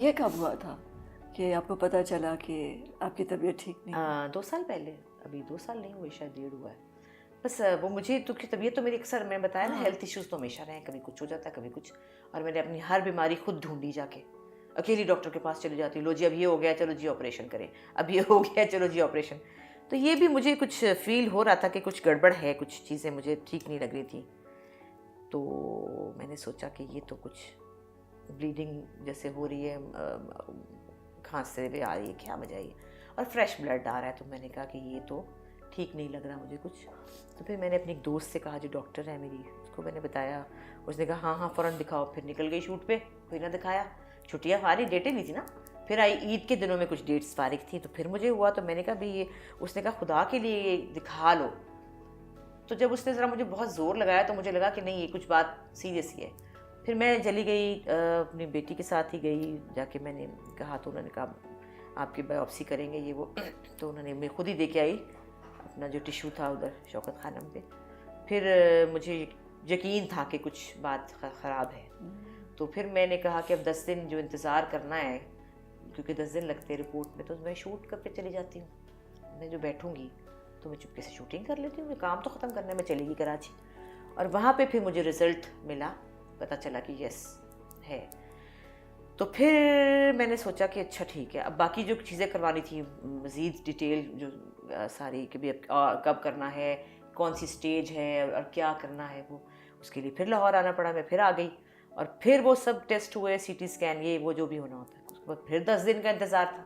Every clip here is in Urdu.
یہ کب ہوا تھا کہ آپ کو پتہ چلا کہ آپ کی طبیعت ٹھیک نہیں ہے؟ 2 سال پہلے، ابھی 2 سال نہیں ہوئے، شاید 1.5 ہوا ہے. بس وہ مجھے تو کہ طبیعت تو میری اکثر میں بتایا نا ہیلتھ ایشوز تو ہمیشہ رہے ہیں، کبھی کچھ ہو جاتا ہے کبھی کچھ، اور میں نے اپنی ہر بیماری خود ڈھونڈی جا کے، اکیلی ڈاکٹر کے پاس چلی جاتی ہوں، لو جی اب یہ ہو گیا چلو جی آپریشن کریں، اب یہ ہو گیا چلو جی آپریشن. تو یہ بھی مجھے کچھ فیل ہو رہا تھا کہ کچھ گڑبڑ ہے، کچھ چیزیں مجھے ٹھیک نہیں لگ رہی تھیں. تو میں نے سوچا کہ یہ تو کچھ بلیڈنگ جیسے ہو رہی ہے، کھانسے بھی آ رہی ہے، کیا وجہ ہے، اور فریش بلڈ آ رہا ہے. تو میں نے کہا کہ یہ تو ٹھیک نہیں لگ رہا مجھے کچھ. تو پھر میں نے اپنی ایک دوست سے کہا جو ڈاکٹر ہے میری، اس کو میں نے بتایا. اس نے کہا ہاں ہاں فوراً دکھاؤ. پھر نکل گئی شوٹ پہ، کوئی نہ دکھایا. چھٹیاں فارغ ڈیٹیں نہیں تھی نا. پھر آئی عید کے دنوں میں کچھ ڈیٹس فارغ تھیں، تو پھر مجھے ہوا. تو میں نے کہا بھی یہ، اس نے کہا خدا کے لیے یہ دکھا لو. تو جب اس نے ذرا مجھے بہت زور لگایا تو مجھے لگا کہ نہیں یہ کچھ بات سیریس ہی ہے. پھر میں چلی گئی اپنی بیٹی کے ساتھ ہی گئی جا کے. میں نے کہا تو انہوں نے کہا آپ کی بایوپسی کریں گے یہ وہ. تو انہوں نے میں خود ہی دے کے آئی اپنا جو ٹیشو تھا ادھر شوکت خانم پہ. پھر مجھے یقین تھا کہ کچھ بات خراب ہے. تو پھر میں نے کہا کہ اب 10 دن جو انتظار کرنا ہے، کیونکہ 10 دن لگتے ہیں رپورٹ میں، تو میں شوٹ کر کے چلی جاتی ہوں. میں جو بیٹھوں گی تو میں چپکے سے شوٹنگ کر لیتی ہوں، میں کام تو ختم کرنا ہے. میں چلی گئی کراچی، اور وہاں پہ پھر مجھے رزلٹ ملا، پتہ چلا کہ یس ہے. تو پھر میں نے سوچا کہ اچھا ٹھیک ہے. اب باقی جو چیزیں کروانی تھی مزید ڈیٹیل جو ساری، کہ بھی اب کب کرنا ہے، کون سی سٹیج ہے اور کیا کرنا ہے، وہ اس کے لیے پھر لاہور آنا پڑا. میں پھر آ گئی، اور پھر وہ سب ٹیسٹ ہوئے، سی ٹی اسکین، یہ وہ جو بھی ہونا ہوتا ہے. اس کے بعد پھر 10 دن کا انتظار تھا.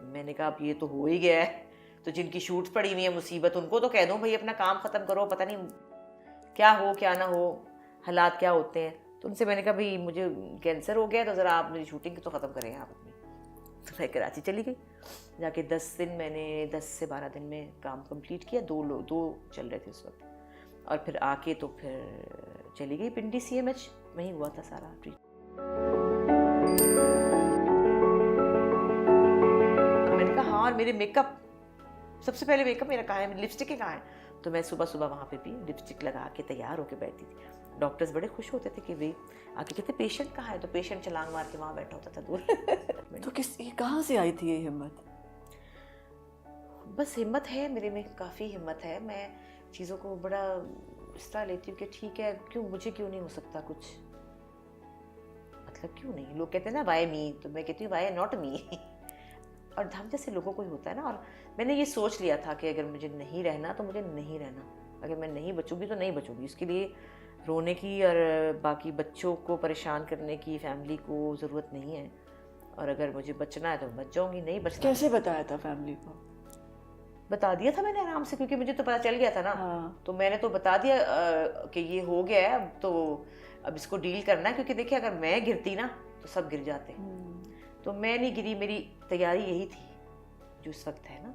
میں نے کہا اب یہ تو ہو ہی گیا ہے، تو جن کی شوٹ پڑی ہوئی ہے مصیبت، ان کو تو کہہ دوں بھائی اپنا کام ختم کرو، پتہ نہیں کیا ہو کیا نہ ہو، حالات کیا ہوتے ہیں. تو ان سے میں نے کہا بھائی مجھے کینسر ہو گیا، تو ذرا آپ میری شوٹنگ تو ختم کریں آپ اپنی. تو میں کراچی چلی گئی جا کے. 10 دن میں نے 10 سے 12 دن میں کام کمپلیٹ کیا. دو چل رہے تھے اس وقت. اور پھر آ کے تو پھر چلی گئی پنڈی CMH، وہیں ہوا تھا سارا ٹریٹمنٹ. میں نے کہا ہاں. اور میرے میک اپ، سب سے پہلے میک اپ میرا کہاں ہے، لپسٹکیں کہاں ہیں. تو میں صبح صبح وہاں پہ بھی لپسٹک لگا کے تیار ہو کے بیٹھتی تھی. ڈاکٹرز بڑے خوش ہوتے تھے کہ بھائی آ کے کہتے پیشنٹ کہاں ہے، تو پیشنٹ چھلانگ مار کے وہاں بیٹھا ہوتا تھا دور. تو کہاں سے آئی تھی یہ ہمت؟ بس ہمت ہے میرے میں، کافی ہمت ہے. میں چیزوں کو بڑا اس طرح لیتی ہوں کہ ٹھیک ہے، کیوں مجھے کیوں نہیں ہو سکتا کچھ، مطلب کیوں نہیں. لوگ کہتے ہیں نا وائی می، تو میں کہتی ہوں وائی ناٹ می. اور ہم جیسے لوگوں کو ہی ہوتا ہے نا. اور میں نے یہ سوچ لیا تھا کہ اگر مجھے نہیں رہنا تو مجھے نہیں رہنا. اگر میں نہیں بچوں گی تو نہیں بچوں گی. اس کے لیے رونے کی اور باقی بچوں کو پریشان کرنے کی فیملی کو ضرورت نہیں ہے. اور اگر مجھے بچنا ہے تو بچ جاؤں گی، نہیں بچنا. کیسے بتایا تھا فیملی کو؟ بتا دیا تھا میں نے آرام سے، کیونکہ مجھے تو پتہ چل گیا تھا نا. تو میں نے تو بتا دیا کہ یہ ہو گیا ہے، اب اس کو ڈیل کرنا ہے. کیونکہ دیکھیں اگر میں گرتی نا تو سب گر جاتے. تو میں نہیں گری. میری تیاری یہی تھی جو اس وقت ہے نا،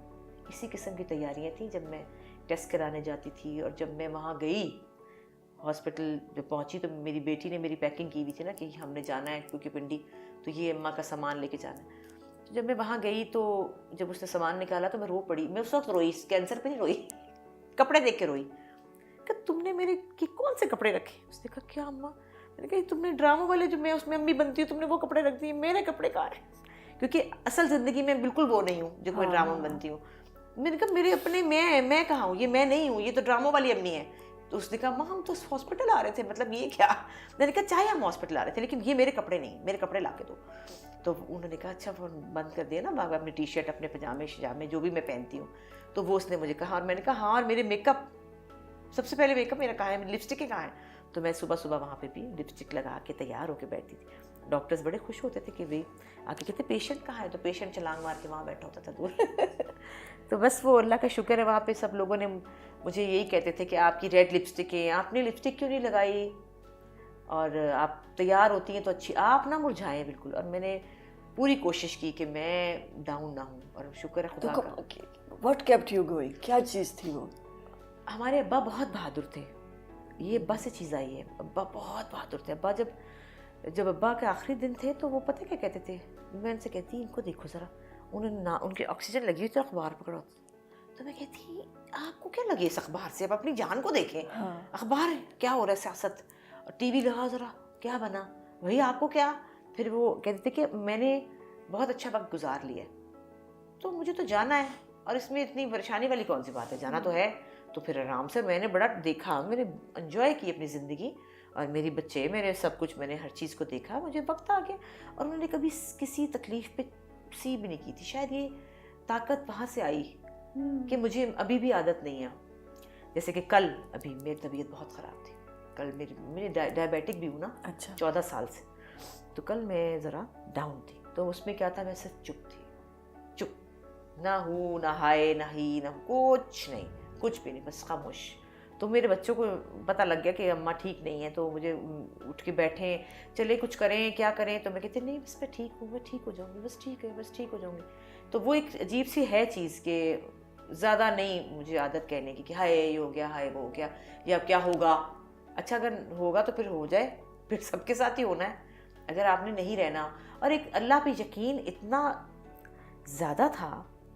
اسی قسم کی تیاریاں تھیں. جب میں ٹیسٹ کرانے جاتی تھی، اور جب میں وہاں گئی ہاسپٹل جب پہنچی، تو میری بیٹی نے میری پیکنگ کی ہوئی تھی نا کہ ہم نے جانا ہے کیونکہ پنڈی، تو یہ اماں کا سامان لے کے جانا ہے. تو جب میں وہاں گئی تو جب اس نے سامان نکالا تو میں رو پڑی. میں اس وقت روئی، کینسر پہ نہیں روئی، کپڑے دیکھ کے روئی کہ تم نے میرے کون سے کپڑے رکھے. اس نے کہا کیا اماں؟ میں نے کہا تم نے ڈراموں والے جو میں اس میں امی بنتی ہوں، تم نے وہ کپڑے رکھ دیے، میرے کپڑے کہاں ہیں؟ کیونکہ اصل زندگی میں بالکل وہ نہیں ہوں جو میں ڈراموں میں بنتی ہوں. میں نے کہا میرے اپنے میں کہاں ہوں، یہ میں نہیں ہوں، یہ تو ڈراموں والی امی ہے. تو اس نے کہا ماں ہم تو ہاسپٹل آ رہے تھے، مطلب یہ کیا؟ میں نے کہا چاہے ہم ہاسپٹل آ رہے تھے لیکن یہ میرے کپڑے نہیں، میرے کپڑے لا کے دو. تو انہوں نے کہا اچھا فون بند کر دیا نا بابا، اپنی ٹی شرٹ، اپنے پجامے شجامے جو بھی میں پہنتی ہوں. تو وہ اس نے مجھے کہا. اور میں نے کہا ہاں. اور میرے میک اپ، سب سے پہلے میک اپ میرا کہاں ہے، لپسٹکیں کہاں ہیں. تو میں صبح صبح وہاں پہ بھی لپسٹک لگا کے تیار ہو کے بیٹھتی تھی. ڈاکٹرز بڑے خوش ہوتے تھے کہ بھائی آ کے کہتے پیشنٹ کہاں ہے، تو پیشنٹ چھلانگ مار کے وہاں بیٹھا ہوتا تھا دور. تو بس وہ اللہ کا شکر ہے، وہاں پہ سب لوگوں نے مجھے یہی کہتے تھے کہ آپ کی ریڈ لپسٹک ہے، آپ نے لپسٹک کیوں نہیں لگائی، اور آپ تیار ہوتی ہیں تو اچھی، آپ نہ مرجھائیں بالکل. اور میں نے پوری کوشش کی کہ میں ڈاؤن نہ ہوں، اور شکر ہے خدا کا. What kept you going? کیا چیز تھی وہ؟ ہمارے ابا بہت بہادر تھے. یہ ابا سے چیز آئی ہے. ابا بہت بہادر تھے. ابا جب ابا کے آخری دن تھے تو وہ پتہ کیا کہتے تھے، میں ان سے کہتی ان کو دیکھو ذرا، ان کے آکسیجن لگی ہوئی تھی، اخبار پکڑا ہوتا. تو میں کہتی آپ کو کیا لگے اس اخبار سے، اب اپنی جان کو دیکھیں. اخبار کیا ہو رہا ہے، سیاست، ٹی وی لگا ذرا، کیا بنا، وہی آپ کو کیا. پھر وہ کہتے تھے کہ میں نے بہت اچھا وقت گزار لیا ہے, تو مجھے تو جانا ہے, اور اس میں اتنی پریشانی والی کون سی بات ہے, جانا تو ہے. تو پھر آرام سے میں نے بڑا دیکھا, میں نے انجوائے کی اپنی زندگی, اور میری بچے, میرے سب کچھ, میں نے ہر چیز کو دیکھا, مجھے وقت آ گیا. اور انہوں نے کبھی کسی تکلیف پہ سی بھی نہیں کی تھی. شاید یہ طاقت وہاں سے آئی کہ مجھے ابھی بھی عادت نہیں ہے. جیسے کہ کل ابھی میری طبیعت بہت خراب تھی, کل میری ڈائبیٹک بھی ہوں نا اچھا 14 سال سے, تو کل میں ذرا ڈاؤن تھی. تو اس میں کیا تھا, میں صرف چپ تھی, چپ, نہ ہوں نہ ہائے نہ ہی نہ کچھ نہیں, کچھ بھی نہیں, بس خاموش. تو میرے بچوں کو پتہ لگ گیا کہ اماں ٹھیک نہیں ہے, تو مجھے اٹھ کے بیٹھیں, چلے کچھ کریں کیا کریں, تو میں کہتی نہیں بس میں ٹھیک ہوں, میں ٹھیک ہو جاؤں گی, بس ٹھیک ہے, بس ٹھیک ہو جاؤں گی. تو وہ ایک عجیب سی ہے چیز کہ زیادہ نہیں مجھے عادت کہنے کی کہ ہائے یہ ہو گیا, ہائے وہ ہو گیا, یا کیا ہوگا. اچھا اگر ہوگا تو پھر ہو جائے, پھر سب کے ساتھ ہی ہونا ہے, اگر آپ نے نہیں رہنا. اور ایک اللہ پہ یقین اتنا زیادہ تھا,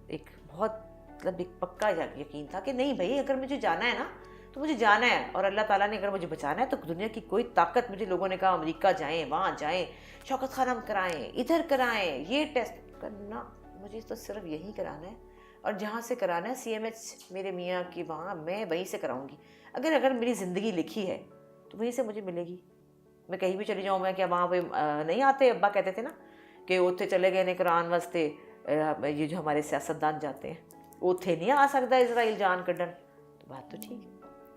ایک بہت مطلب ایک پکا یقین تھا کہ نہیں بھائی اگر مجھے جانا ہے نا تو مجھے جانا ہے, اور اللہ تعالیٰ نے اگر مجھے بچانا ہے تو دنیا کی کوئی طاقت, مجھے لوگوں نے کہا امریکہ جائیں, وہاں جائیں, شوکت خانم کرائیں, ادھر کرائیں, یہ ٹیسٹ کرنا, مجھے تو صرف یہی کرانا ہے, اور جہاں سے کرانا ہے CMH میرے میاں کی وہاں, میں وہیں سے کراؤں گی. اگر میری زندگی لکھی ہے تو وہیں سے مجھے ملے گی. میں کہیں بھی چلی جاؤں, میں کیا وہاں پہ نہیں آتے, ابا کہتے تھے نا کہ اوتھے چلے گئے نے قرآن واسطے, یہ جو ہمارے سیاستدان جاتے ہیں, اوتھے نہیں آ سکتا اسرائیل جان کڈن. تو بات تو ٹھیک ہے,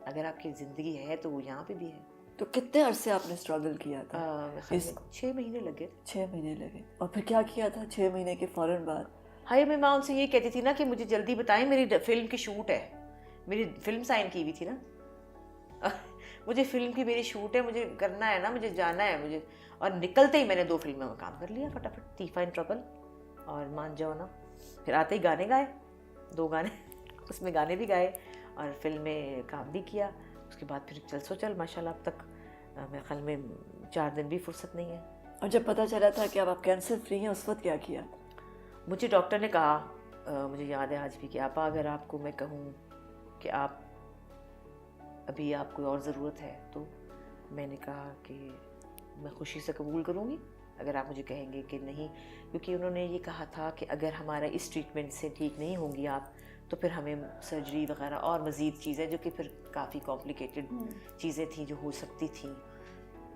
اگر آپ کی زندگی ہے تو وہ یہاں پہ بھی ہے. تو کتنے عرصے آپ نے اسٹرگل کیا تھا؟ 6 مہینے لگے. 6 مہینے لگے. اور پھر کیا کیا تھا 6 مہینے کے فوراً بعد؟ ہائی میں ان سے یہ کہتی تھی نا کہ مجھے جلدی بتائیں, میری فلم کی شوٹ ہے, میری فلم سائن کی ہوئی تھی نا, مجھے فلم کی میری شوٹ ہے, مجھے کرنا ہے نا, مجھے جانا ہے مجھے. اور نکلتے ہی میں نے 2 فلموں میں کام کر لیا فٹافٹ, طیفہ ان ٹربل اور مان جاؤ نا. پھر آتے ہی گانے گائے, 2 گانے, اس میں گانے بھی گائے اور فلم میں کام بھی کیا. اس کے بعد پھر چل سو چل ماشاء اللہ اب تک میرے خیال میں 4 دن بھی فرصت نہیں ہے. اور جب پتہ چلا تھا کہ اب آپ کینسر فری ہیں, اس وقت کیا کیا؟ مجھے ڈاکٹر نے کہا, مجھے یاد ہے آج بھی کہ آپا اگر آپ کو میں کہوں کہ آپ ابھی آپ کو اور ضرورت ہے, تو میں نے کہا کہ میں خوشی سے قبول کروں گی اگر آپ مجھے کہیں گے کہ نہیں, کیونکہ انہوں نے یہ کہا تھا کہ اگر ہمارا اس ٹریٹمنٹ سے ٹھیک نہیں ہوں گی آپ تو پھر ہمیں سرجری وغیرہ اور مزید چیزیں, جو کہ پھر کافی کمپلیکیٹڈ چیزیں تھیں جو ہو سکتی تھیں.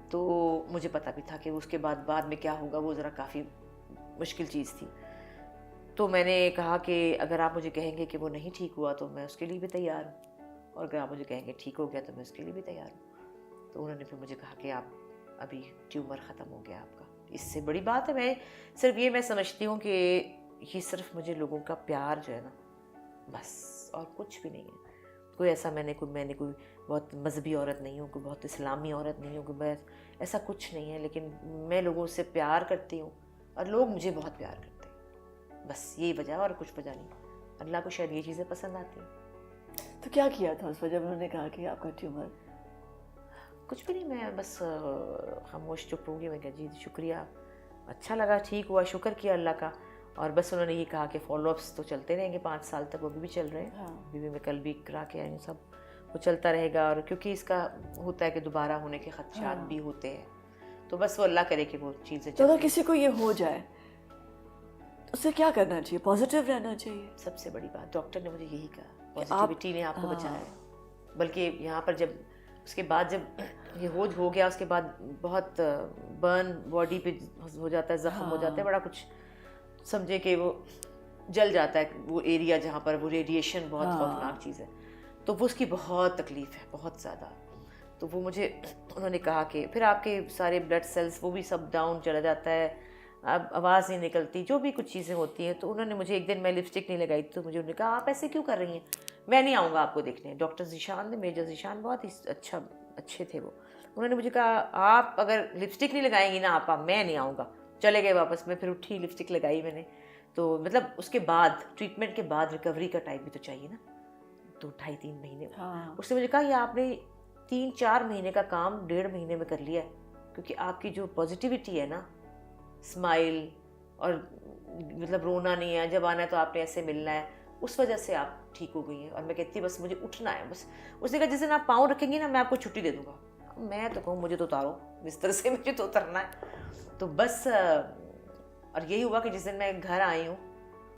تو مجھے پتہ بھی تھا کہ اس کے بعد میں کیا ہوگا, وہ ذرا کافی مشکل چیز تھی. تو میں نے کہا کہ اگر آپ مجھے کہیں گے کہ وہ نہیں ٹھیک ہوا تو میں اس کے لیے بھی تیار ہوں, اور اگر آپ مجھے کہیں گے ٹھیک ہو گیا تو میں اس کے لیے بھی تیار ہوں. تو انہوں نے پھر مجھے کہا کہ آپ ابھی ٹیومر ختم ہو گیا آپ کا, اس سے بڑی بات ہے. میں صرف یہ میں سمجھتی ہوں کہ یہ صرف مجھے لوگوں کا پیار جو ہے نا, بس, اور کچھ بھی نہیں ہے. کوئی ایسا میں نے کوئی بہت مذہبی عورت نہیں ہوں, کوئی بہت اسلامی عورت نہیں ہوں, کوئی بس ایسا کچھ نہیں ہے, لیکن میں لوگوں سے پیار کرتی ہوں اور لوگ مجھے بہت پیار کرتے ہیں. بس یہی وجہ ہے اور کچھ وجہ نہیں. اللہ کو شاید یہ چیزیں پسند آتی ہیں. تو کیا کیا تھا اس وجہ جب انہوں نے کہا کہ آپ کا ٹیومر؟ کچھ بھی نہیں, میں بس خاموش چپ ہوں گی. میں کہا جی شکریہ, اچھا لگا, ٹھیک ہوا, شکر کیا اللہ کا. اور بس انہوں نے یہ کہا کہ فالو اپس تو چلتے رہیں گے 5 سال تک, وہ بھی چل رہے ہیں. ابھی بھی میں کل بھی کرا کے آئی ہوں, سب وہ چلتا رہے گا. اور کیونکہ اس کا ہوتا ہے کہ دوبارہ ہونے کے خدشات بھی ہوتے ہیں, تو بس وہ اللہ کرے کہ وہ چیزیں. تو اگر کسی کو یہ ہو جائے اسے کیا کرنا چاہیے؟ پازیٹیو رہنا چاہیے. سب سے بڑی بات ڈاکٹر نے مجھے یہی کہا, پازیٹیوٹی نے آپ کو بچایا ہے. بلکہ یہاں پر جب اس کے بعد جب یہ ہو گیا, اس کے بعد بہت برن باڈی پہ ہو جاتا ہے, زخم ہو جاتا ہے, بڑا کچھ سمجھے کہ وہ جل جاتا ہے وہ ایریا جہاں پر وہ ریڈیشن بہت خوفناک چیز ہے. تو وہ اس کی بہت تکلیف ہے, بہت زیادہ. تو وہ مجھے انہوں نے کہا کہ پھر آپ کے سارے بلڈ سیلز وہ بھی سب ڈاؤن چلا جاتا ہے, اب آواز نہیں نکلتی, جو بھی کچھ چیزیں ہوتی ہیں. تو انہوں نے مجھے ایک دن میں لپسٹک نہیں لگائی, تو مجھے انہوں نے کہا آپ ایسے کیوں کر رہی ہیں, میں نہیں آؤں گا آپ کو دیکھنے. ڈاکٹر ذیشان نے, میجر ذیشان بہت ہی اچھے تھے وہ, انہوں نے مجھے کہا آپ اگر لپسٹک نہیں لگائیں گی نا آپا, میں نہیں آؤں گا. چلے گئے واپس. میں پھر اٹھی, لپسٹک لگائی میں نے. تو مطلب اس کے بعد ٹریٹمنٹ کے بعد ریکوری کا ٹائم بھی تو چاہیے نا, تو 2.5-3 مہینے. اس نے مجھے کہا یہ آپ نے 3-4 مہینے کا کام 1.5 مہینے میں کر لیا ہے, کیونکہ آپ کی جو پازیٹیوٹی ہے نا, اسمائل, اور مطلب رونا نہیں ہے, جب آنا ہے تو آپ نے ایسے ملنا ہے, اس وجہ سے آپ ٹھیک ہو گئی ہیں. اور میں کہتی بس مجھے اٹھنا ہے بس. اس نے کہا جس دن آپ پاؤں رکھیں گی نا میں آپ کو چھٹی دے دوں گا. میں تو کہوں مجھے تو اتارو بستر سے, مجھے تو اترنا ہے. تو بس اور یہی ہوا کہ جس دن میں گھر آئی ہوں